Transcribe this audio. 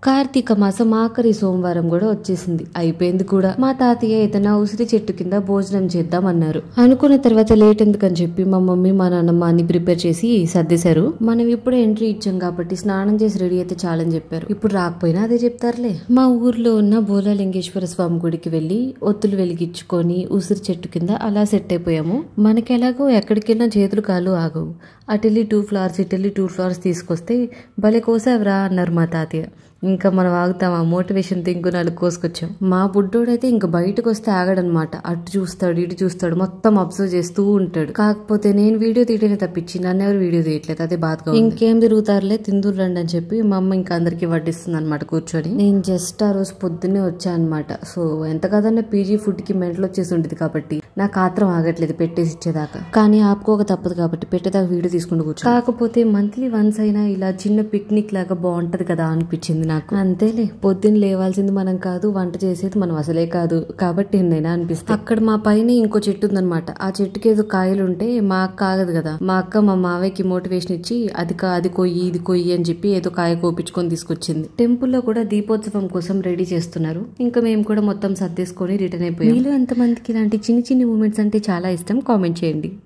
కార్తీక మాసం ఆఖరి సోమవారం కూడా వచ్చేసింది, అయిపోయింది కూడా. మా తాతయ్య ఏదైనా ఉసిరి చెట్టు కింద భోజనం చేద్దామన్నారు. అనుకున్న తర్వాత లేట్ ఎందుకని చెప్పి మా మమ్మీ మా నాన్నమ్మ అన్ని ప్రిపేర్ చేసి సర్దేశారు. మనం ఇప్పుడే ఎంట్రీ ఇచ్చాం కాబట్టి స్నానం చేసి రెడీ అయితే చాలని చెప్పారు. ఇప్పుడు రాకపోయినా అదే చెప్తారులే. మా ఊర్లో ఉన్న బోలాలింగేశ్వర స్వామి గుడికి వెళ్లి ఒత్తులు వెలిగించుకొని ఉసిరి చెట్టు కింద అలా సెట్ అయిపోయాము. మనకెలాగో ఎక్కడికెళ్ళినా చేతులు కాళ్ళు ఆగవు. అటెళ్ళి 2 ఫ్లవర్స్ ఇటెళ్ళి 2 ఫ్లవర్స్ తీసుకొస్తే భలే కోసావరా అన్నారు మా తాతయ్య. ఇంకా మనం ఆగుతాం, ఆ మోటివేషన్ తింకు 4 కోసుకొచ్చాం. మా బుడ్డోడైతే ఇంకా బయటకు వస్తే ఆగడనమాట. అటు చూస్తాడు ఇటు చూస్తాడు, మొత్తం అబ్జర్వ్ చేస్తూ ఉంటాడు. కాకపోతే నేను వీడియో తీయటమే తప్పించి నన్ను ఎవరు వీడియో తీయట్లేదు, అదే బాధగా. ఇంకేం తిరుగుతారులే తిందురు రండి అని చెప్పి మా అమ్మ ఇంకా అందరికి వడ్డిస్తుంది అనమాట కూర్చొని. నేను జస్ట్ ఆ రోజు పొద్దున్నే వచ్చా అనమాట. సో ఎంత కదన్నా పీజీ ఫుడ్ కి మెంటలు వచ్చేసి ఉండేది కాబట్టి నాకు ఆత్రం ఆగట్లేదు పెట్టేసి ఇచ్చేదాకా. కానీ ఆపుకోక తప్పదు కాబట్టి పెట్టేదాకా వీడియో తీసుకుంటూ కూర్చో. కాకపోతే మంత్లీ వన్స్ అయినా ఇలా చిన్న పిక్నిక్ లాగా బాగుంటది కదా అనిపించింది నాకు. అంతేలే, పొద్దున్న లేవాల్సింది మనం కాదు, వంట చేసేది మనం అసలే కాదు కాబట్టి ఎన్నైనా అనిపిస్తుంది. అక్కడ మా పైన ఇంకో చెట్టు ఉందనమాట. ఆ చెట్టుకి ఏదో కాయలు ఉంటే మా అక్క ఆగదు కదా, మా అక్క మా మావయ్యకి మోటివేషన్ ఇచ్చి అది కొయ్యి ఇది కొయ్యి అని చెప్పి ఏదో కాయ కోపించుకొని తీసుకొచ్చింది. టెంపుల్లో కూడా దీపోత్సవం కోసం రెడీ చేస్తున్నారు. ఇంకా మేము కూడా మొత్తం సర్దేసుకొని రిటర్న్ అయిపోయాం. మీలో ఎంతమందికి ఇలాంటి చిన్ని చిన్ని మూమెంట్స్ అంటే చాలా ఇష్టం? కామెంట్ చేయండి.